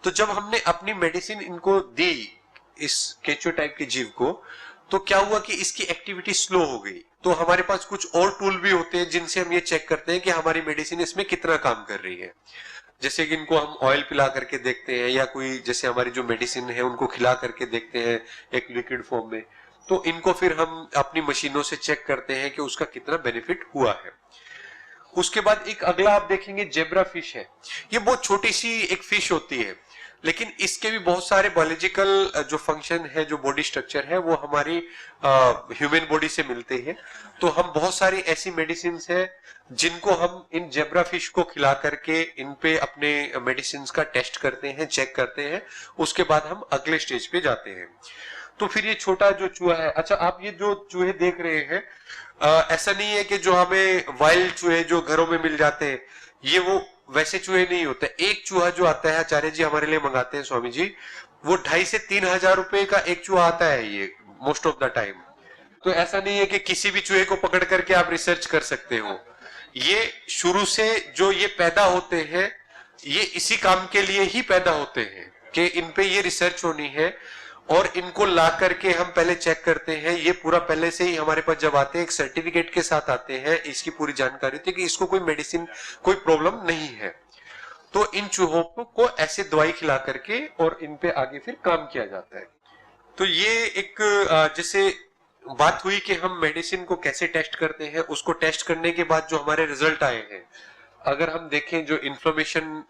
तो जब हमने अपनी मेडिसिन इनको दी इस केचुआ टाइप के जीव को, तो क्या हुआ कि इसकी एक्टिविटी स्लो हो गई। तो हमारे पास कुछ और टूल भी होते हैं जिनसे हम ये चेक करते हैं कि हमारी मेडिसिन इसमें कितना काम कर रही है। जैसे कि इनको हम ऑयल पिला करके देखते हैं, या कोई जैसे हमारी जो मेडिसिन है उनको खिला करके देखते हैं एक लिक्विड फॉर्म में। तो इनको फिर हम अपनी मशीनों से चेक करते हैं कि उसका कितना बेनिफिट हुआ है। उसके बाद एक अगला आप देखेंगे जेब्रा फिश है। ये बहुत छोटी सी एक फिश होती है, लेकिन इसके भी बहुत सारे बायोलॉजिकल जो फंक्शन है, जो बॉडी स्ट्रक्चर है, वो हमारी ह्यूमन बॉडी से मिलते हैं। तो हम बहुत सारी ऐसी मेडिसिन है जिनको हम इन जेब्रा फिश को खिला करके इन पे अपने मेडिसिन का टेस्ट करते हैं, चेक करते हैं। उसके बाद हम अगले स्टेज पे जाते हैं। तो फिर ये छोटा जो चूहा है, अच्छा आप ये जो चूहे देख रहे हैं, ऐसा नहीं है कि जो हमें वाइल्ड चूहे जो घरों में मिल जाते हैं ये वो वैसे चूहे नहीं होते। एक चूहा जो आता है आचार्य जी हमारे लिए मंगाते हैं स्वामी जी, वो 2,500 से 3,000 रुपए का एक चूहा आता है ये मोस्ट ऑफ द टाइम। तो ऐसा नहीं है कि किसी भी चूहे को पकड़ करके आप रिसर्च कर सकते हो। ये शुरू से जो ये पैदा होते हैं ये इसी काम के लिए ही पैदा होते हैं कि इन पे ये रिसर्च होनी है, और इनको ला करके हम पहले चेक करते हैं। ये पूरा पहले से ही हमारे पास जब आते हैं एक सर्टिफिकेट के साथ आते हैं, इसकी पूरी जानकारी होती है कि इसको कोई मेडिसिन कोई प्रॉब्लम नहीं है। तो इन चूहों को ऐसे दवाई खिला करके और इन पे आगे फिर काम किया जाता है। तो ये एक जैसे बात हुई कि हम मेडिसिन को कैसे टेस्ट करते हैं। उसको टेस्ट करने के बाद जो हमारे रिजल्ट आए हैं, अगर हम देखें जो इन्फ्लेमेशन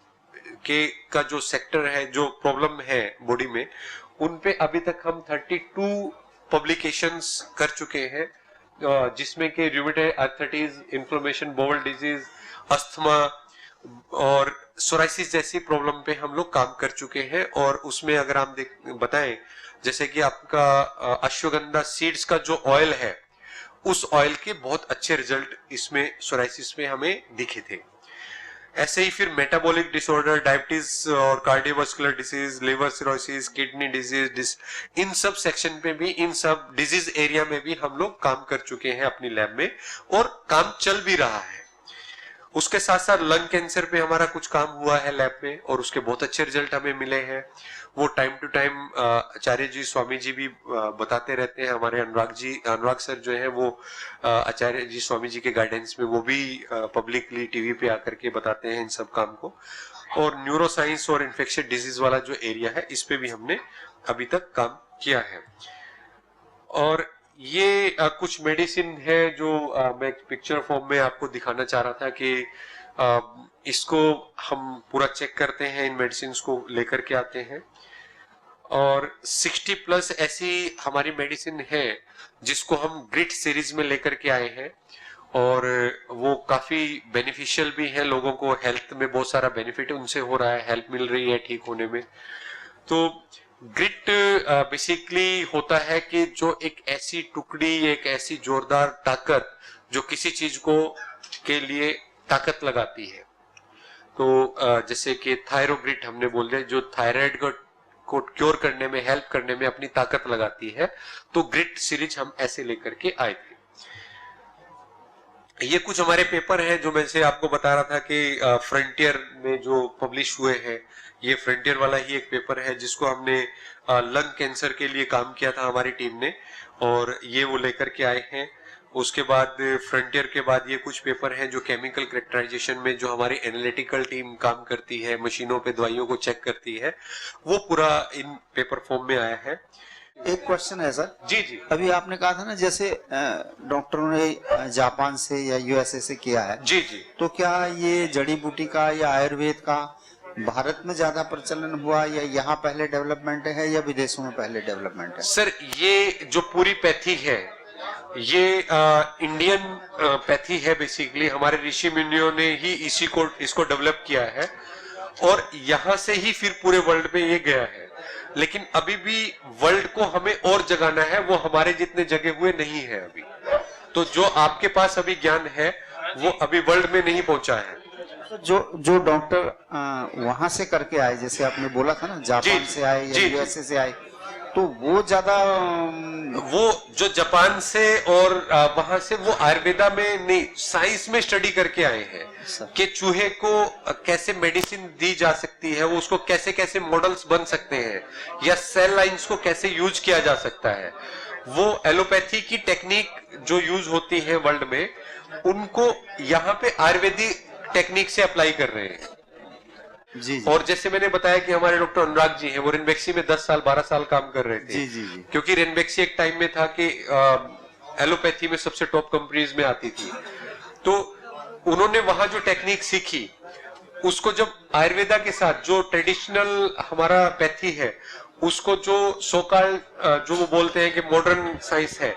के का जो सेक्टर है, जो प्रॉब्लम है बॉडी में, उन पे अभी तक हम 32 पब्लिकेशंस कर चुके हैं, जिसमें कि rheumatoid arthritis, inflammation, bowel disease, asthma और सोराइसिस जैसी प्रॉब्लम पे हम लोग काम कर चुके हैं। और उसमें अगर हम बताएं, जैसे कि आपका अश्वगंधा सीड्स का जो ऑयल है, उस ऑयल के बहुत अच्छे रिजल्ट इसमें सोराइसिस में हमें दिखे थे। ऐसे ही फिर मेटाबॉलिक डिसऑर्डर, डायबिटीज और cardiovascular disease, liver cirrhosis, kidney disease, इन सब सेक्शन पे भी, इन सब डिजीज एरिया में भी हम लोग काम कर चुके हैं अपनी लैब में, और काम चल भी रहा है। उसके साथ साथ लंग कैंसर पे हमारा कुछ काम हुआ है लैब में, और उसके बहुत अच्छे रिजल्ट हमें मिले हैं। वो टाइम टू टाइम आचार्य जी, स्वामी जी भी बताते रहते हैं। हमारे अनुराग सर जो है वो आचार्य जी, स्वामी जी के गाइडेंस में वो भी पब्लिकली टीवी पे आकर के बताते हैं इन सब काम को। और न्यूरो साइंस और इन्फेक्शन डिजीज वाला जो एरिया है, इस पे भी हमने अभी तक काम किया है। और ये कुछ मेडिसिन है जो मैं पिक्चर फॉर्म में आपको दिखाना चाह रहा था कि इसको हम पूरा चेक करते हैं, इन मेडिसिन को लेकर के आते हैं। और 60 प्लस ऐसी हमारी मेडिसिन है जिसको हम ग्रिट सीरीज में लेकर के आए हैं, और वो काफी बेनिफिशियल भी है लोगों को। हेल्थ में बहुत सारा बेनिफिट उनसे हो रहा है, हेल्प मिल रही है ठीक होने में। तो ग्रिट बेसिकली होता है कि जो एक ऐसी टुकड़ी, एक ऐसी जोरदार ताकत जो किसी चीज को के लिए ताकत लगाती है। तो जैसे कि थायरोग्रिट हमने बोल दिया, जो थायराइड को क्योर करने में, हेल्प करने में अपनी ताकत लगाती है। तो ग्रिट सीरीज हम ऐसे लेकर के आए थे। ये कुछ हमारे पेपर हैं जो मैं से आपको बता रहा था कि फ्रंटियर में जो पब्लिश हुए हैं। ये फ्रंटियर वाला ही एक पेपर है जिसको हमने लंग कैंसर के लिए काम किया था हमारी टीम ने, और ये वो लेकर के आए हैं। उसके बाद फ्रंटियर के बाद ये कुछ पेपर हैं जो केमिकल कैरेक्टराइजेशन में जो हमारी एनालिटिकल टीम काम करती है, मशीनों पे दवाइयों को चेक करती है, वो पूरा इन पेपर फॉर्म में आया है। एक क्वेश्चन है सर। जी जी। अभी आपने कहा था ना, जैसे डॉक्टरों ने जापान से या यूएसए से किया है। जी जी। तो क्या ये जड़ी बूटी का या आयुर्वेद का भारत में ज्यादा प्रचलन हुआ, या यहाँ पहले डेवलपमेंट है, या विदेशों में पहले डेवलपमेंट है? सर ये जो पूरी पैथी है, ये इंडियन पैथी है बेसिकली। हमारे ऋषि मुनियों ने ही इसको डेवलप किया है, और यहाँ से ही फिर पूरे वर्ल्ड में ये गया है। लेकिन अभी भी वर्ल्ड को हमें और जगाना है, वो हमारे जितने जगे हुए नहीं है अभी। तो जो आपके पास अभी ज्ञान है वो अभी वर्ल्ड में नहीं पहुंचा है। जो डॉक्टर वहां से करके आए, जैसे आपने बोला था ना, जापान से आए या यूएसए से आए, तो वो ज्यादा वो जो जापान से और वहां से वो आयुर्वेदा में नहीं, साइंस में स्टडी करके आए हैं सर। कि चूहे को कैसे मेडिसिन दी जा सकती है, वो उसको कैसे कैसे मॉडल्स बन सकते हैं, या सेल लाइंस को कैसे यूज किया जा सकता है। वो एलोपैथी की टेक्निक जो यूज होती है वर्ल्ड में, उनको यहाँ पे आयुर्वेदिक टेक्निक से अप्लाई कर रहे हैं। जी जी और जैसे मैंने बताया कि हमारे डॉक्टर अनुराग जी हैं, वो रेनबेक्सी में 10 साल 12 साल काम कर रहे थे। जी जी जी क्योंकि रेनबेक्सी एक टाइम में था कि एलोपैथी में सबसे टॉप कंपनीज में आती थी, तो उन्होंने वहां जो टेक्निक सीखी उसको जब आयुर्वेदा के साथ जो ट्रेडिशनल हमारा पैथी है, उसको जो सोकाल जो वो बोलते हैं कि मॉडर्न साइंस है,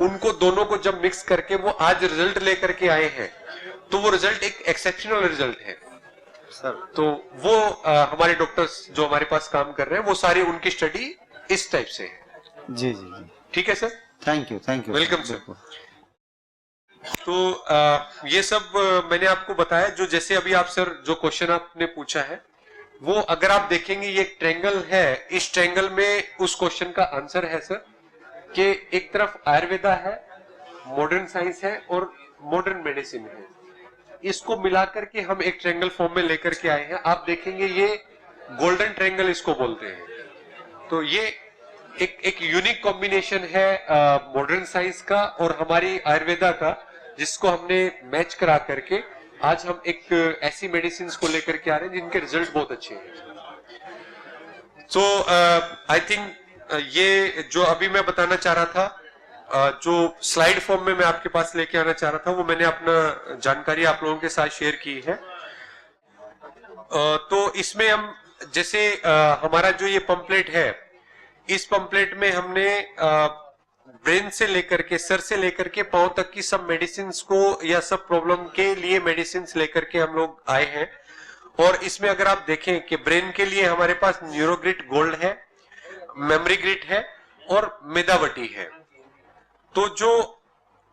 उनको दोनों को जब मिक्स करके वो आज रिजल्ट लेकर के आए हैं, तो वो रिजल्ट एक एक्सेप्शनल रिजल्ट है। सर। तो वो हमारे डॉक्टर्स जो हमारे पास काम कर रहे हैं, वो सारी उनकी स्टडी इस टाइप से है। जी जी जी ठीक है sir, thank you welcome sir. तो ये सब मैंने आपको बताया, जो जैसे अभी आप सर जो क्वेश्चन आपने पूछा है, वो अगर आप देखेंगे ये एक ट्रायंगल है, इस ट्रायंगल में उस क्वेश्चन का आंसर है सर कि एक तरफ आयुर्वेदा है, मॉडर्न साइंस है और मॉडर्न मेडिसिन है। इसको मिलाकर के हम एक ट्रायंगल फॉर्म में लेकर के आए हैं। आप देखेंगे ये गोल्डन ट्रायंगल इसको बोलते हैं। तो ये एक यूनिक कॉम्बिनेशन है मॉडर्न साइंस का और हमारी आयुर्वेदा का, जिसको हमने मैच करा करके आज हम एक ऐसी मेडिसिन को लेकर के आ रहे हैं जिनके रिजल्ट बहुत अच्छे हैं। सो आई थिंक ये जो अभी मैं बताना चाह रहा था, जो स्लाइड फॉर्म में मैं आपके पास लेके आना चाह रहा था, वो मैंने अपना जानकारी आप लोगों के साथ शेयर की है। तो इसमें हम जैसे हमारा जो ये पंपलेट है, इस पंपलेट में हमने ब्रेन से लेकर के, सर से लेकर के पांव तक की सब मेडिसिन को या सब प्रॉब्लम के लिए मेडिसिन लेकर के हम लोग आए हैं। और इसमें अगर आप देखें कि ब्रेन के लिए हमारे पास न्यूरोग्रिड गोल्ड है, मेमोरी ग्रिड है और मेदावटी है। तो जो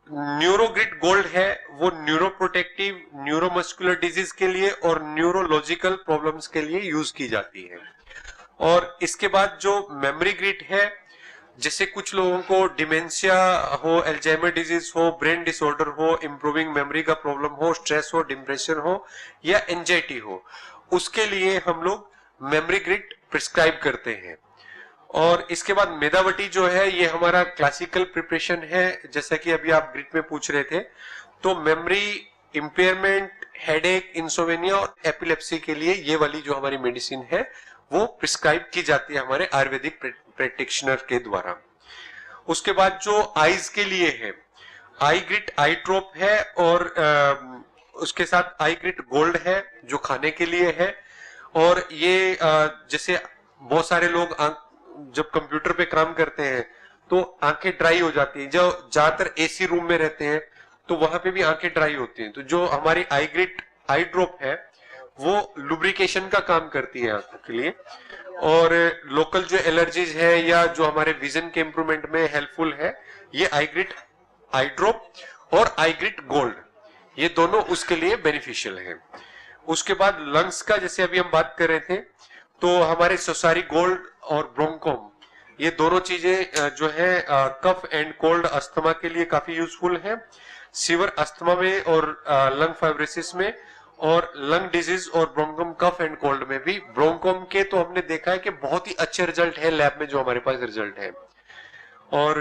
न्यूरोग्रिड गोल्ड है वो न्यूरोप्रोटेक्टिव, न्यूरोमस्कुलर डिजीज के लिए और न्यूरोलॉजिकल प्रॉब्लम्स के लिए यूज की जाती है। और इसके बाद जो मेमोरी ग्रिड है, जैसे कुछ लोगों को डिमेंशिया हो, अल्जाइमर डिजीज हो, ब्रेन डिसऑर्डर हो, इंप्रूविंग मेमोरी का प्रॉब्लम हो, स्ट्रेस हो, डिप्रेशन हो या एंजाइटी हो, उसके लिए हम लोग मेमोरी ग्रिड प्रिस्क्राइब करते हैं। और इसके बाद मेदावटी जो है, ये हमारा क्लासिकल प्रिपरेशन है, जैसा कि अभी आप ग्रिड में पूछ रहे थे। तो मेमोरी इंपेयरमेंट, हेडेक, इंसोमेनिया और एपिलेप्सी के लिए ये वाली जो हमारी मेडिसिन है वो प्रिस्क्राइब की जाती है हमारे आयुर्वेदिक प्रैक्टिशनर के द्वारा। उसके बाद जो आईज के लिए है, आई ग्रिड आई ड्रॉप है और उसके साथ आई ग्रिड गोल्ड है जो खाने के लिए है। और ये जैसे बहुत सारे लोग जब कंप्यूटर पे काम करते हैं तो आंखें ड्राई हो जाती हैं, जो ज्यादातर एसी रूम में रहते हैं तो वहां पे भी आंखें ड्राई होती हैं। तो जो हमारी आई ग्रिड आई ड्रॉप है वो लुब्रिकेशन का काम करती है आंखों के लिए। और लोकल जो एलर्जीज है या जो हमारे विजन के इंप्रूवमेंट में हेल्पफुल है, ये आई ग्रिड आई ड्रॉप और आई ग्रिड गोल्ड, ये दोनों उसके लिए बेनिफिशियल है। उसके बाद लंग्स का जैसे अभी हम बात कर रहे थे, तो हमारे सोसारी गोल्ड और ब्रोंकोम, ये दोनों चीजें जो है कफ एंड कोल्ड अस्थमा के लिए काफी यूजफुल है। सीवर अस्थमा में और लंग फाइब्रोसिस में, और लंग डिजीज और ब्रोंकोम कफ एंड कोल्ड में भी। ब्रोंकोम के तो हमने देखा है कि बहुत ही अच्छे रिजल्ट है लैब में, जो हमारे पास रिजल्ट है। और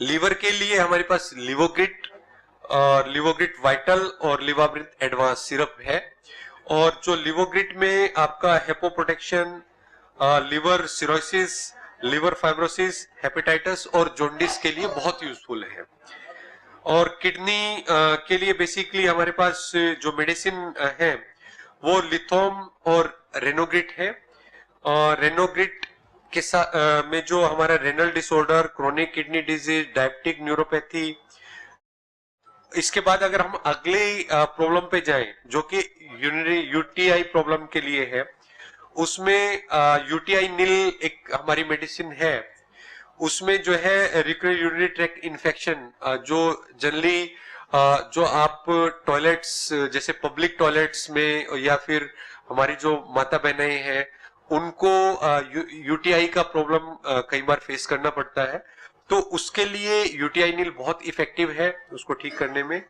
लीवर के लिए हमारे पास लिवोग्रिड, लिवोग्रिड वाइटल और लिवाब्रिथ एडवांस सिरप है। और जो लिवोग्रिड में आपका hepo protection, liver cirrhosis, liver fibrosis, hepatitis और जोंडिस के लिए बहुत यूजफुल है। और किडनी के लिए बेसिकली हमारे पास जो मेडिसिन है वो लिथोम और रेनोग्रिड है। और रेनोग्रिड के साथ में जो हमारा renal disorder, chronic kidney disease, diabetic neuropathy. इसके बाद अगर हम अगले प्रॉब्लम पे जाएं जो कि यूटीआई प्रॉब्लम के लिए है, उसमें यूटीआई नील एक हमारी मेडिसिन है। उसमें जो है रिकरेंट यूरिनरी ट्रैक्ट इन्फेक्शन, जो जनरली जो आप टॉयलेट्स जैसे पब्लिक टॉयलेट्स में या फिर हमारी जो माता बहनें हैं उनको यूटीआई का प्रॉब्लम कई बार फेस करना पड़ता है, तो उसके लिए यूटीआई नील बहुत इफेक्टिव है उसको ठीक करने में।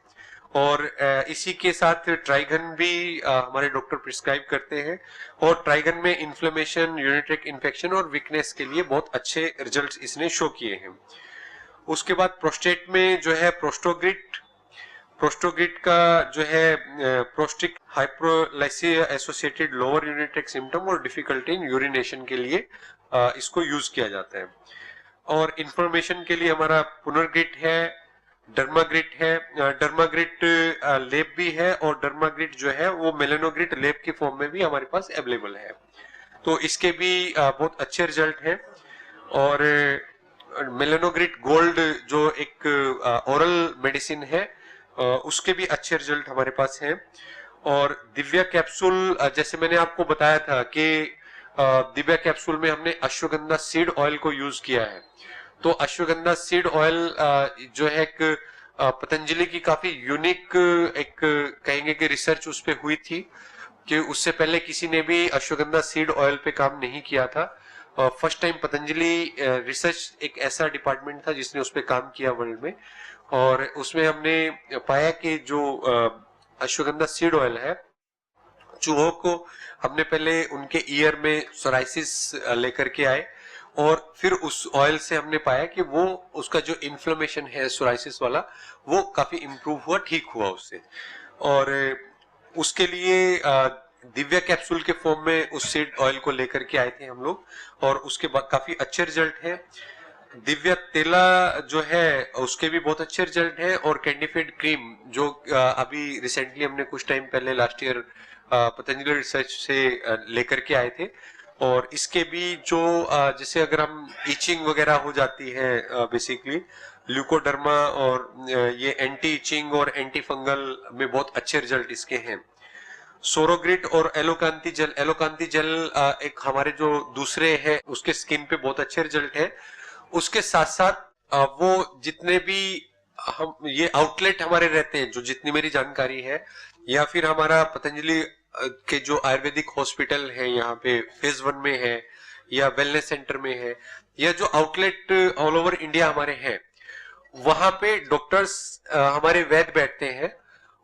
और इसी के साथ ट्राइगन भी हमारे डॉक्टर प्रिस्क्राइब करते हैं, और ट्राइगन में इन्फ्लेमेशन, यूरिनरी इन्फेक्शन और वीकनेस के लिए बहुत अच्छे रिजल्ट्स इसने शो किए हैं। उसके बाद प्रोस्टेट में जो है प्रोस्टोग्रिट का जो है प्रोस्टिक हाइप्रोलाइसिया एसोसिएटेड लोअर यूरिनरी सिम्टम और डिफिकल्टी इन यूरिनेशन के लिए इसको यूज किया जाता है। और इंफॉर्मेशन के लिए हमारा पुनर्ग्रिट है, डर्माग्रिट है, डर्माग्रिट लेप भी है, और डर्माग्रिट जो है वो मेलेनोग्रिट लेप की फॉर्म में भी हमारे पास अवेलेबल है। तो इसके भी बहुत अच्छे रिजल्ट हैं। और मेलेनोग्रिट गोल्ड जो एक ओरल मेडिसिन है, उसके भी अच्छे रिजल्ट हमारे पास हैं। और दिव्या कैप्सूल, जैसे मैंने आपको बताया था कि दिव्या कैप्सूल में हमने अश्वगंधा सीड ऑयल को यूज किया है। तो अश्वगंधा सीड ऑयल जो है एक पतंजलि की काफी यूनिक एक कहेंगे कि रिसर्च उस पर हुई थी, कि उससे पहले किसी ने भी अश्वगंधा सीड ऑयल पे काम नहीं किया था। फर्स्ट टाइम पतंजलि रिसर्च एक ऐसा डिपार्टमेंट था जिसने उस पर काम किया वर्ल्ड में, और उसमें हमने पाया कि जो अश्वगंधा सीड ऑयल है, चूहों को हमने पहले उनके ईयर में सोराइसिस लेकर के आए, और फिर उस ऑयल से हमने पाया कि वो उसका जो इन्फ्लेमेशन है सोराइसिस वाला, वो काफी इम्प्रूव हुआ, ठीक हुआ उससे। और उसके लिए दिव्या कैप्सूल के फॉर्म में उस सीड ऑयल को लेकर के आए थे हम लोग, और उसके बाद काफी अच्छे रिजल्ट हैं। दिव्या तेला जो है उसके भी बहुत अच्छे रिजल्ट हैं। और कैंडीफिड क्रीम जो अभी रिसेंटली हमने कुछ टाइम पहले लास्ट ईयर पतंजलि रिसर्च से लेकर के आए थे, और इसके भी जो जैसे अगर हम इचिंग वगैरह हो जाती है बेसिकली ल्यूकोडर्मा, और ये एंटी इचिंग और एंटी फंगल में बहुत अच्छे रिजल्ट इसके हैं। सोरोग्रिट और एलोकांती जेल एक हमारे जो दूसरे हैं उसके स्किन पे बहुत अच्छे रिजल्ट है। उसके साथ साथ वो जितने भी हम ये आउटलेट हमारे रहते हैं, जो जितनी मेरी जानकारी है, या फिर हमारा पतंजलि के जो आयुर्वेदिक हॉस्पिटल है यहाँ पे फेज 1 में है, या वेलनेस सेंटर में है, या जो आउटलेट ऑल ओवर इंडिया हमारे हैं, वहां पे डॉक्टर्स हमारे वैद्य बैठते हैं,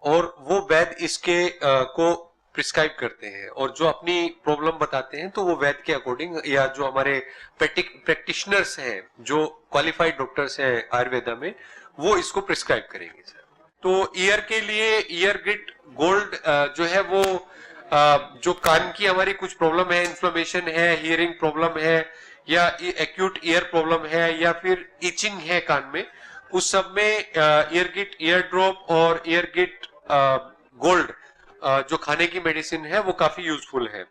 और वो वैद्य इसके को प्रिस्क्राइब करते हैं, और जो अपनी प्रॉब्लम बताते हैं तो वो वैद्य के अकॉर्डिंग, या जो हमारे प्रैक्टिशनर्स हैं, जो क्वालिफाइड डॉक्टर्स हैं आयुर्वेदा में, वो इसको प्रिस्क्राइब करेंगे सर। तो ईयर के लिए ईयर ग्रिट गोल्ड जो है वो जो कान की हमारी कुछ प्रॉब्लम है, इन्फ्लेमेशन है, हियरिंग प्रॉब्लम है, या एक्यूट ईयर प्रॉब्लम है, या फिर इचिंग है कान में, उस सब में ईयर गिट ईयर ड्रॉप और ईयर गिट गोल्ड जो खाने की मेडिसिन है वो काफी यूजफुल है।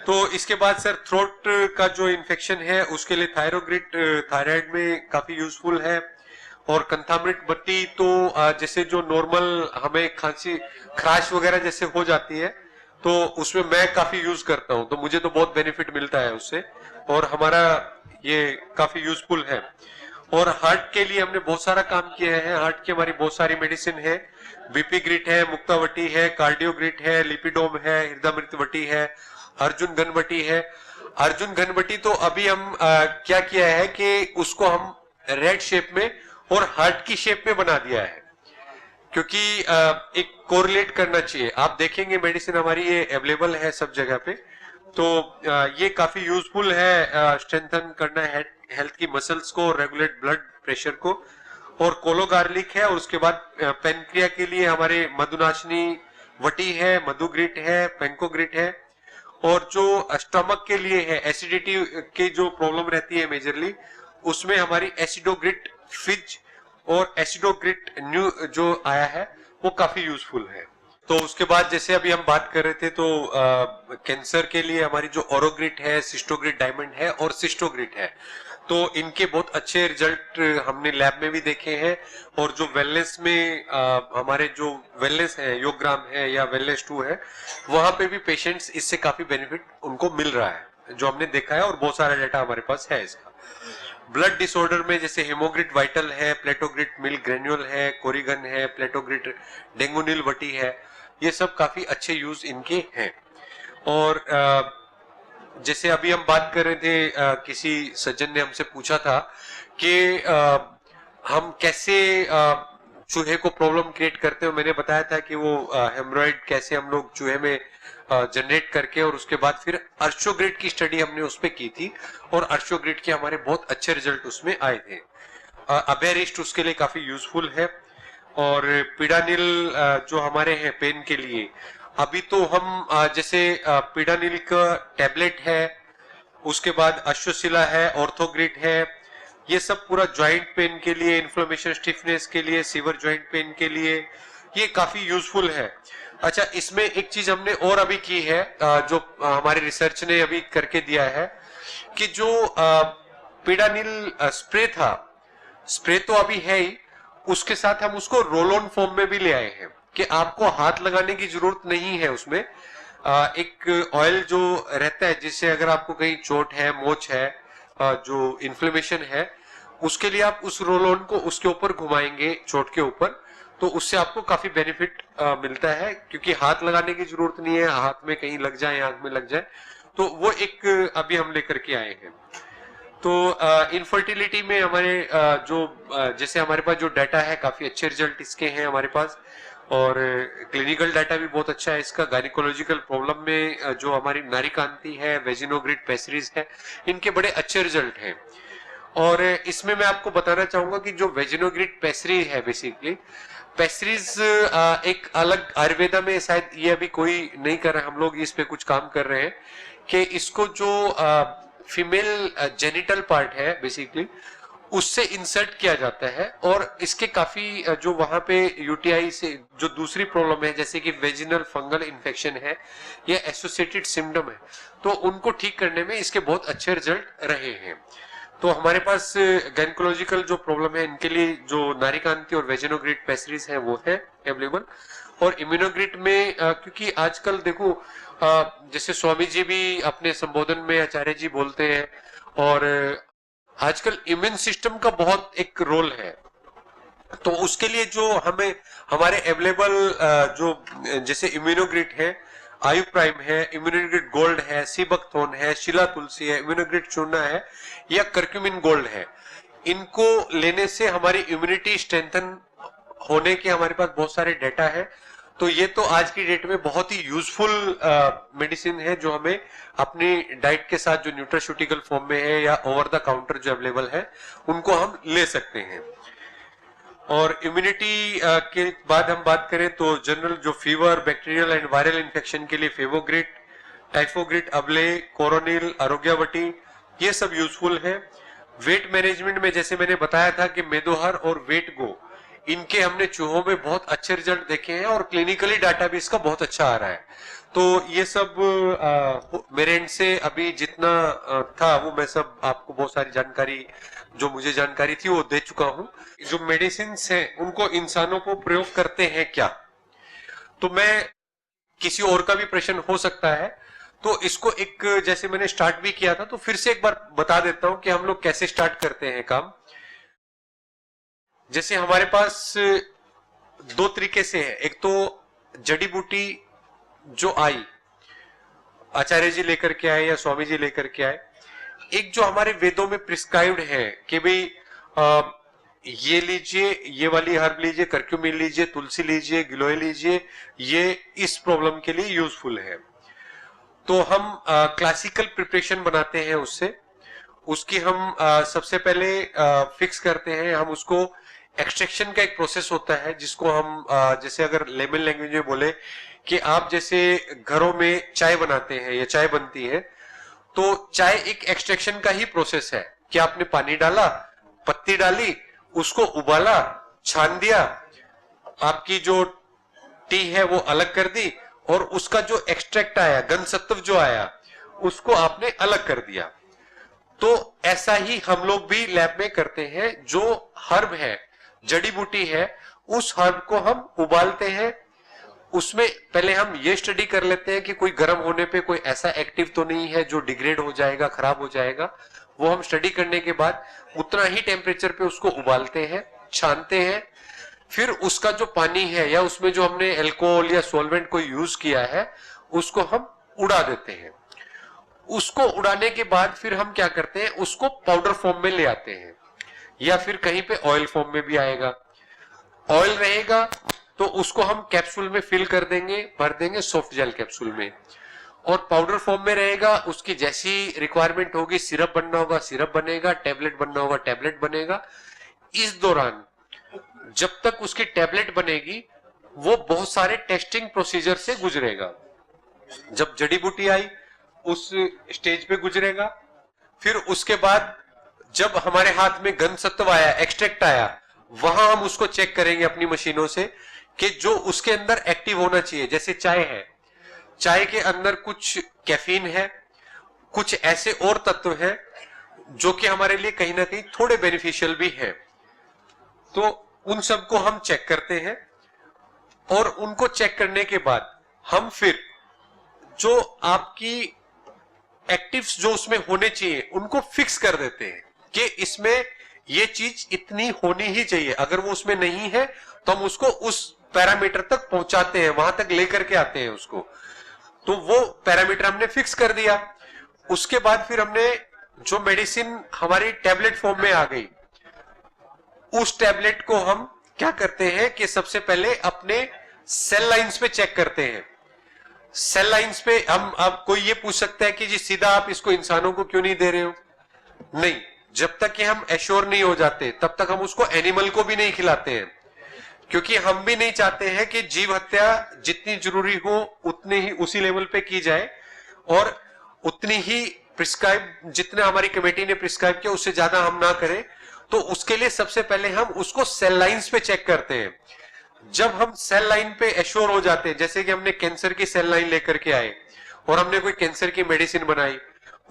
तो इसके बाद सर थ्रोट का जो इन्फेक्शन है उसके लिए थायरोग्रिट थायराइड में काफी यूजफुल है। और कंथामृत बत्ती तो जैसे जो नॉर्मल हमें खांसी खराश वगैरह जैसे हो जाती है तो उसमें मैं काफी यूज करता हूं, तो मुझे तो बहुत बेनिफिट मिलता है उससे, और हमारा ये काफी यूजफुल है। और हार्ट के लिए हमने बहुत सारा काम किया है। हार्ट की हमारी बहुत सारी मेडिसिन है, बीपी ग्रिट है, मुक्तावटी है, कार्डियोग्रिट है, लिपिडोम है, हृदयामृतवटी है, अर्जुन घनवटी है। अर्जुन घनवटी तो अभी हम क्या किया है कि उसको हम रेड शेप में और हार्ट की शेप में बना दिया है, क्योंकि एक कोरिलेट करना चाहिए। आप देखेंगे मेडिसिन हमारी ये अवेलेबल है सब जगह पे, तो ये काफी यूजफुल है स्ट्रेंथन करना है हेल्थ की मसल्स को, रेगुलेट ब्लड प्रेशर को। और कोलो गार्लिक है, और उसके बाद पेनक्रिया के लिए हमारे मधुनाशनी वटी है, मधुग्रिट है, पेंकोग्रिट है। और जो स्टमक के लिए है, एसिडिटी की जो प्रॉब्लम रहती है मेजरली, उसमें हमारी एसिडोग्रिट फिज और एसिडोग्रिट न्यू जो आया है वो काफी यूजफुल है। तो उसके बाद जैसे अभी हम बात कर रहे थे तो कैंसर के लिए हमारी जो ओरोग्रिट है, सिस्टोग्रिट डायमंड है और सिस्टोग्रिट है, तो इनके बहुत अच्छे रिजल्ट हमने लैब में भी देखे हैं। और जो वेलनेस में हमारे जो वेलनेस है, योगग्राम है या वेलनेस 2 है, वहां पे भी पेशेंट्स इससे काफी बेनिफिट उनको मिल रहा है जो हमने देखा है, और बहुत सारा डेटा हमारे पास है इसका। ब्लड डिसऑर्डर में जैसे हेमोग्रिट वाइटल है, प्लेटोग्रिट मिल्क ग्रेन्यूल है, कोरिगन है, प्लेटोग्रिट डेंगुनिल वटी है, ये सब काफी अच्छे यूज इनके हैं। और जैसे अभी हम बात कर रहे थे, किसी सज्जन ने हमसे पूछा था कि हम कैसे चूहे को प्रॉब्लम क्रिएट करते हैं। मैंने बताया था कि वो हेमरॉइड कैसे हम लोग चूहे में जनरेट करके, और उसके बाद फिर अर्शोग्रिड की स्टडी हमने उस पर की थी, और अर्शोग्रिड के हमारे बहुत अच्छे रिजल्ट उसमें आए थे। अबेरिस्ट उसके लिए काफी यूजफुल है, और पिडानिल जो हमारे हैं पेन के लिए, अभी तो हम जैसे पिडानिल का टैबलेट है, उसके बाद अश्वशिला है, ऑर्थोग्रिड है, ये सब पूरा जॉइंट पेन के लिए, इन्फ्लेमेशन स्टिफनेस के लिए, सीवर जॉइंट पेन के लिए ये काफी यूजफुल है। अच्छा, इसमें एक चीज हमने और अभी की है, जो हमारे रिसर्च ने अभी करके दिया है, कि जो पिडानिल स्प्रे था, स्प्रे तो अभी है ही, उसके साथ हम उसको रोल ऑन फॉर्म में भी ले आए हैं कि आपको हाथ लगाने की जरूरत नहीं है। उसमें एक ऑयल जो रहता है, जिससे अगर आपको कहीं चोट है, मोच है, जो इन्फ्लेमेशन है, उसके लिए आप उस रोल ऑन को उसके ऊपर घुमाएंगे, चोट के ऊपर, तो उससे आपको काफी बेनिफिट मिलता है, क्योंकि हाथ लगाने की जरूरत नहीं है, हाथ में कहीं लग जाए, आंख में लग जाए। तो वो एक अभी हम लेकर के आए हैं। तो इनफर्टिलिटी में हमारे जैसे हमारे पास जो डाटा है, काफी अच्छे रिजल्ट इसके हैं हमारे पास, और क्लिनिकल डाटा भी बहुत अच्छा है इसका। गायनिकोलॉजिकल प्रॉब्लम में जो हमारी नारी कांति है, वेजिनोग्रिड पेसरीज है, इनके बड़े अच्छे रिजल्ट हैं। और इसमें मैं आपको बताना चाहूंगा कि जो वेजिनोग्रिड पेसरी है, बेसिकली पेसरीज एक अलग आयुर्वेदा में शायद ये अभी कोई नहीं कर रहा, हम लोग इस पे कुछ काम कर रहे हैं कि इसको जो फीमेल जेनिटल पार्ट है बेसिकली, उससे इंसर्ट किया जाता है, और इसके काफी जो वहां पे यूटीआई से जो दूसरी प्रॉब्लम है, जैसे कि वेजिनल फंगल इन्फेक्शन है या एसोसिएटेड सिम्टम है, तो उनको ठीक करने में इसके बहुत अच्छे रिजल्ट रहे हैं। तो हमारे पास गायनिकोलॉजिकल जो प्रॉब्लम है, इनके लिए जो नारी कांति और वेजिनोग्रिड पेसरीज है वो है अवेलेबल। और इम्यूनोग्रिड में क्योंकि आजकल देखो, जैसे स्वामी जी भी अपने संबोधन में आचार्य जी बोलते हैं, और आजकल इम्यून सिस्टम का बहुत एक रोल है, तो उसके लिए जो हमें हमारे अवेलेबल जो जैसे इम्यूनोग्रिड है, आयु प्राइम है, इम्यूनोग्रिड गोल्ड है, सीबकथोन है, शिला तुलसी है, इम्यूनोग्रिड चूना है, या कर्क्यूमिन गोल्ड है, इनको लेने से हमारी इम्यूनिटी स्ट्रेंथन होने के हमारे पास बहुत सारे डेटा है। तो ये तो आज की डेट में बहुत ही यूजफुल मेडिसिन है, जो हमें अपनी डाइट के साथ जो न्यूट्रास्यूटिकल फॉर्म में है या ओवर द काउंटर जो अवेलेबल है, उनको हम ले सकते हैं। और इम्यूनिटी के बाद हम बात करें तो जनरल जो fever, bacterial and viral infection के लिए फेवोग्रिड, टाइफोग्रिड, अबले, कोरोनिल, आरोग्यवटी, ये सब यूजफुल है। वेट मैनेजमेंट में जैसे मैंने बताया था कि मेदोहर और वेट गो, इनके हमने चूहों में बहुत अच्छे रिजल्ट देखे हैं, और क्लिनिकली डाटा भी इसका बहुत अच्छा आ रहा है। तो ये सब मेरे एंड से अभी जितना था वो मैं सब आपको बहुत सारी जानकारी, जो मुझे जानकारी थी वो दे चुका हूं। जो मेडिसिन हैं उनको इंसानों को प्रयोग करते हैं क्या, तो मैं किसी और का भी प्रश्न हो सकता है, तो इसको एक जैसे मैंने स्टार्ट भी किया था, तो फिर से एक बार बता देता हूं कि हम लोग कैसे स्टार्ट करते हैं काम। जैसे हमारे पास दो तरीके से है, एक तो जड़ी बूटी जो आई, आचार्य जी लेकर के आए या स्वामी जी लेकर के आए, एक जो हमारे वेदों में प्रिस्क्राइब्ड है कि भाई ये लीजिए, ये वाली हर्ब लीजिए, कर्क्यूमिन लीजिए, तुलसी लीजिए, गिलोय लीजिए, ये इस प्रॉब्लम के लिए यूजफुल है। तो हम क्लासिकल प्रिपरेशन बनाते हैं उससे, उसकी हम सबसे पहले फिक्स करते हैं, हम उसको एक्सट्रैक्शन का एक प्रोसेस होता है, जिसको हम जैसे अगर लेमन लैंग्वेज में बोले कि आप जैसे घरों में चाय बनाते हैं या चाय बनती है, तो चाय एक एक्सट्रैक्शन का ही प्रोसेस है कि आपने पानी डाला, पत्ती डाली, उसको उबाला, छान दिया, आपकी जो टी है वो अलग कर दी, और उसका जो एक्सट्रैक्ट आया, गंध सत्व जो आया, उसको आपने अलग कर दिया। तो ऐसा ही हम लोग भी लैब में करते हैं। जो हर्ब है, जड़ी बूटी है, उस हर्ब को हम उबालते हैं, उसमें पहले हम ये स्टडी कर लेते हैं कि कोई गर्म होने पे कोई ऐसा एक्टिव तो नहीं है जो डिग्रेड हो जाएगा, खराब हो जाएगा। वो हम स्टडी करने के बाद उतना ही टेम्परेचर पे उसको उबालते हैं, छानते हैं, फिर उसका जो पानी है या उसमें जो हमने अल्कोहल या सॉल्वेंट को यूज किया है, उसको हम उड़ा देते हैं। उसको उड़ाने के बाद फिर हम क्या करते हैं, उसको पाउडर फॉर्म में ले आते हैं, या फिर कहीं पे ऑयल फॉर्म में भी आएगा। ऑयल रहेगा तो उसको हम कैप्सूल में फिल कर देंगे, भर देंगे सॉफ्ट जेल कैप्सूल में। और पाउडर फॉर्म में रहेगा, उसकी जैसी रिक्वायरमेंट होगी, सिरप बनना होगा सिरप बनेगा, टैबलेट बनना होगा टैबलेट बनेगा। इस दौरान जब तक उसकी टैबलेट बनेगी वो बहुत सारे टेस्टिंग प्रोसीजर से गुजरेगा। जब जड़ी बूटी आई उस स्टेज पे गुजरेगा, फिर उसके बाद जब हमारे हाथ में गंध सत्व आया, एक्सट्रैक्ट आया, वहां हम उसको चेक करेंगे अपनी मशीनों से कि जो उसके अंदर एक्टिव होना चाहिए। जैसे चाय है, चाय के अंदर कुछ कैफीन है, कुछ ऐसे और तत्व हैं जो कि हमारे लिए कहीं ना कहीं थोड़े बेनिफिशियल भी हैं, तो उन सबको हम चेक करते हैं। और उनको चेक करने के बाद हम फिर जो आपकी एक्टिव्स जो उसमें होने चाहिए उनको फिक्स कर देते हैं कि इसमें ये चीज इतनी होनी ही चाहिए। अगर वो उसमें नहीं है तो हम उसको उस पैरामीटर तक पहुंचाते हैं, वहां तक लेकर के आते हैं उसको। तो वो पैरामीटर हमने फिक्स कर दिया। उसके बाद फिर हमने जो मेडिसिन हमारी टैबलेट फॉर्म में आ गई, उस टैबलेट को हम क्या करते हैं कि सबसे पहले अपने सेल लाइंस पे चेक करते हैं। सेल लाइंस पे हम, अब कोई ये पूछ सकता है कि जी सीधा आप इसको इंसानों को क्यों नहीं दे रहे हो? नहीं, जब तक कि हम एश्योर नहीं हो जाते तब तक हम उसको एनिमल को भी नहीं खिलाते हैं, क्योंकि हम भी नहीं चाहते हैं कि जीव हत्या जितनी जरूरी हो उतनी ही उसी लेवल पे की जाए, और उतनी ही प्रिस्क्राइब, जितना हमारी कमेटी ने प्रिस्क्राइब किया उससे ज्यादा हम ना करें। तो उसके लिए सबसे पहले हम उसको सेल लाइंस पे चेक करते हैं। जब हम सेल लाइन पे एश्योर हो जाते हैं, जैसे कि हमने कैंसर की सेल लाइन लेकर के आए और हमने कोई कैंसर की मेडिसिन बनाई,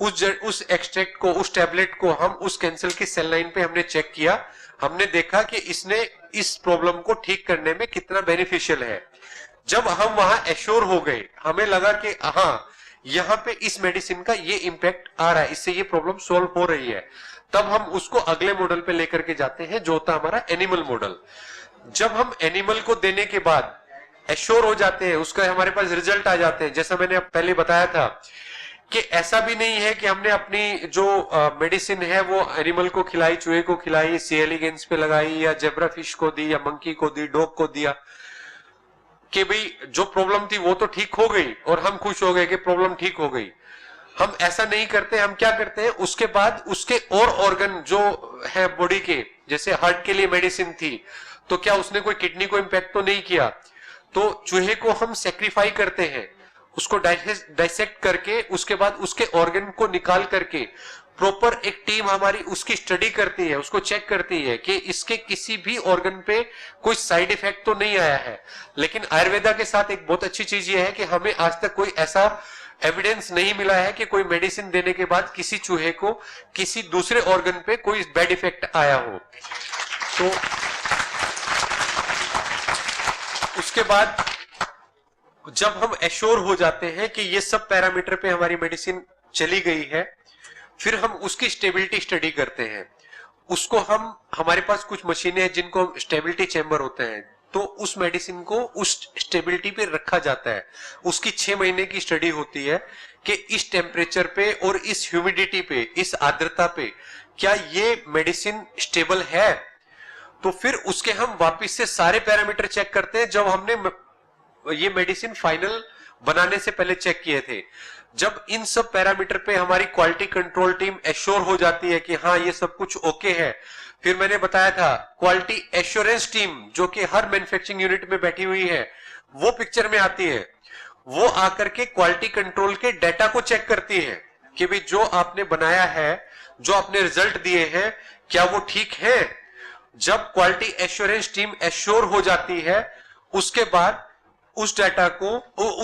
उस एक्सट्रैक्ट को, उस टैबलेट को हम उस कैंसर की सेल लाइन पे हमने चेक किया, हमने देखा कि इसने इस प्रॉब्लम को ठीक करने में कितना बेनिफिशियल है। जब हम वहां एश्योर हो गए, हमें लगा कि हाँ यहाँ पे इस मेडिसिन का ये इंपैक्ट आ रहा है, इससे ये प्रॉब्लम सॉल्व हो रही है, तब हम उसको अगले मॉडल पे लेकर के जाते हैं जो होता हमारा एनिमल मॉडल। जब हम एनिमल को देने के बाद एश्योर हो जाते हैं, उसका हमारे पास रिजल्ट आ जाते हैं, जैसा मैंने पहले बताया था कि ऐसा भी नहीं है कि हमने अपनी जो मेडिसिन है वो एनिमल को खिलाई, चूहे को खिलाई, सी एलिगेंस पे लगाई, या जेब्रा फिश को दी, या मंकी को दी, डॉग को दिया, कि भाई जो प्रॉब्लम थी वो तो ठीक हो गई और हम खुश हो गए कि प्रॉब्लम ठीक हो गई। हम ऐसा नहीं करते। हम क्या करते हैं, उसके बाद उसके और ऑर्गन जो है बॉडी के, जैसे हार्ट के लिए मेडिसिन थी तो क्या उसने कोई किडनी को इंपैक्ट तो नहीं किया, तो चूहे को हम सेक्रीफाई करते हैं, उसको डाइसेक्ट करके उसके बाद उसके ऑर्गन को निकाल करके प्रॉपर एक टीम हमारी उसकी स्टडी करती है, उसको चेक करती है कि इसके किसी भी ऑर्गन पे कोई साइड इफेक्ट तो नहीं आया है। लेकिन आयुर्वेदा के साथ एक बहुत अच्छी चीज ये है कि हमें आज तक कोई ऐसा एविडेंस नहीं मिला है कि कोई मेडिसिन देने के बाद किसी चूहे को किसी दूसरे ऑर्गन पे कोई बैड इफेक्ट आया हो। तो उसके बाद जब हम एश्योर हो जाते हैं कि ये सब पैरामीटर पे हमारी मेडिसिन चली गई है, फिर हम उसकी स्टेबिलिटी स्टडी करते हैं। उसको हम, हमारे पास कुछ मशीनें हैं जिनको स्टेबिलिटी चैम्बर होते हैं, तो उस मेडिसिन को उस स्टेबिलिटी पे रखा जाता है। उसकी 6 महीने की स्टडी होती है कि इस टेम्परेचर पे और इस ह्यूमिडिटी पे, इस आर्द्रता पे क्या ये मेडिसिन स्टेबल है। तो फिर उसके हम वापस से सारे पैरामीटर चेक करते हैं जब हमने ये मेडिसिन फाइनल बनाने से पहले चेक किए थे। जब इन सब पैरामीटर पे हमारी क्वालिटी कंट्रोल टीम एश्योर हो जाती है कि हाँ ये सब कुछ ओके है, फिर मैंने बताया था क्वालिटी एश्योरेंस टीम जो कि हर मैन्युफैक्चरिंग यूनिट में बैठी हुई है वो पिक्चर में आती है। वो आकर के क्वालिटी कंट्रोल के डाटा को चेक करती है कि भाई जो आपने बनाया है, जो आपने रिजल्ट दिए हैं, क्या वो ठीक है। जब क्वालिटी एश्योरेंस टीम एश्योर हो जाती है, उसके बाद उस डाटा को,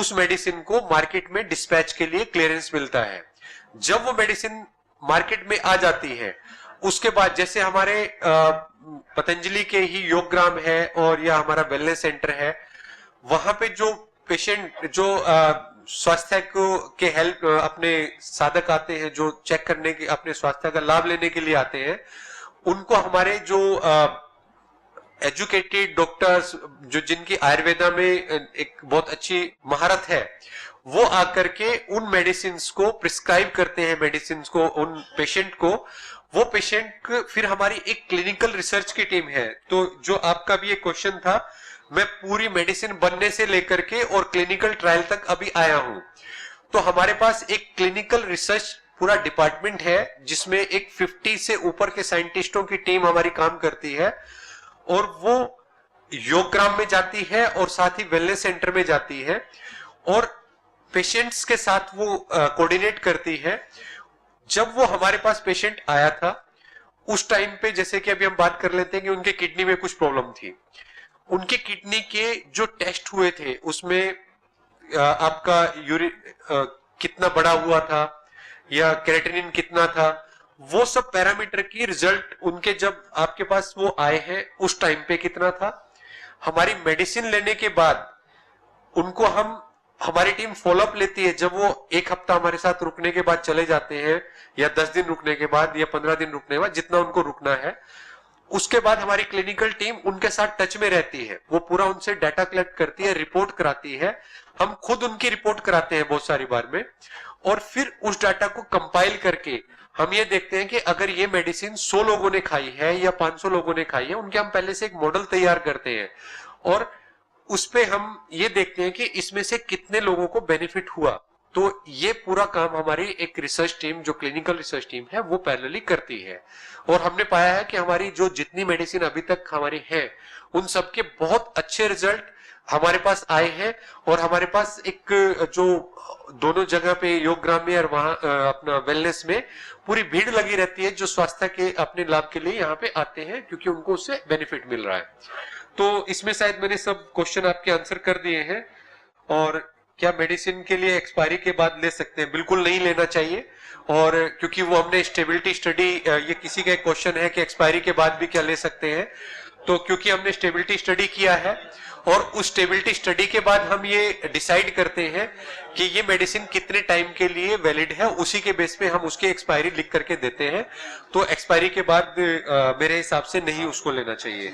उस मेडिसिन को मार्केट में डिस्पैच के लिए क्लियरेंस मिलता है। जब वो मेडिसिन मार्केट में आ जाती है, उसके बाद जैसे हमारे पतंजलि के ही योगग्राम है और या हमारा वेलनेस सेंटर है, वहां पे जो पेशेंट, जो स्वास्थ्य को के हेल्प अपने साधक आते हैं, जो चेक करने के, अपने स्वास्थ्य का लाभ लेने के लिए आते हैं, उनको हमारे जो एजुकेटेड डॉक्टर्स, जो जिनकी आयुर्वेदा में एक बहुत अच्छी महारत है, वो आकर के उन मेडिसिन को प्रिस्क्राइब करते हैं, मेडिसिन को उन पेशेंट को। वो पेशेंट फिर हमारी एक क्लिनिकल रिसर्च की टीम है। तो जो आपका भी एक क्वेश्चन था, मैं पूरी मेडिसिन बनने से लेकर के और क्लिनिकल ट्रायल तक अभी आया हूं। तो हमारे पास एक क्लिनिकल रिसर्च पूरा डिपार्टमेंट है जिसमें एक 50 से ऊपर के साइंटिस्टों की टीम हमारी काम करती है, और वो योगग्राम में जाती है और साथ ही वेलनेस सेंटर में जाती है और पेशेंट्स के साथ वो कोऑर्डिनेट करती है। जब वो हमारे पास पेशेंट आया था उस टाइम पे, जैसे कि अभी हम बात कर लेते हैं कि उनके किडनी में कुछ प्रॉब्लम थी, उनके किडनी के जो टेस्ट हुए थे उसमें आपका यूरिन कितना बड़ा हुआ था या क्रेटिनिन कितना था, वो सब पैरामीटर की रिजल्ट उनके जब आपके पास वो आए हैं उस टाइम पे कितना था। हमारी मेडिसिन लेने के बाद उनको हमारी टीम फॉलोअप लेती है। जब वो एक हफ्ता हमारे साथ रुकने के बाद चले जाते हैं या 10 दिन रुकने के बाद या 15 दिन रुकने के बाद, जितना उनको रुकना है, उसके बाद हमारी क्लिनिकल टीम उनके साथ टच में रहती है। वो पूरा उनसे डाटा कलेक्ट करती है, रिपोर्ट कराती है। हम खुद उनकी रिपोर्ट कराते हैं बहुत सारी बार में, और फिर उस डाटा को कंपाइल करके हम ये देखते हैं कि अगर ये मेडिसिन 100 लोगों ने खाई है या 500 लोगों ने खाई है, उनके हम पहले से एक मॉडल तैयार करते हैं और उस पे हम ये देखते हैं कि इसमें से कितने लोगों को बेनिफिट हुआ। तो ये पूरा काम हमारी एक रिसर्च टीम, जो क्लिनिकल रिसर्च टीम है, वो पैरेलली करती है। और हमने पाया है कि हमारी जो जितनी मेडिसिन अभी तक हमारी है उन सबके बहुत अच्छे रिजल्ट हमारे पास आए हैं। और हमारे पास एक जो दोनों जगह पे, योगग्राम में और वहां अपना वेलनेस में, पूरी भीड़ लगी रहती है जो स्वास्थ्य के अपने लाभ के लिए यहाँ पे आते हैं, क्योंकि उनको उससे बेनिफिट मिल रहा है। तो इसमें शायद मैंने सब क्वेश्चन आपके आंसर कर दिए हैं। और क्या मेडिसिन के लिए एक्सपायरी के बाद ले सकते हैं? बिल्कुल नहीं लेना चाहिए। और क्योंकि वो हमने स्टेबिलिटी स्टडी, ये किसी का एक क्वेश्चन है कि एक्सपायरी के बाद भी क्या ले सकते हैं, तो क्योंकि हमने स्टेबिलिटी स्टडी किया है और उस स्टेबिलिटी स्टडी के बाद हम ये डिसाइड करते हैं कि ये मेडिसिन कितने टाइम के लिए वैलिड है, उसी के बेस पे हम उसकी एक्सपायरी लिख करके देते हैं। तो एक्सपायरी के बाद मेरे हिसाब से नहीं उसको लेना चाहिए।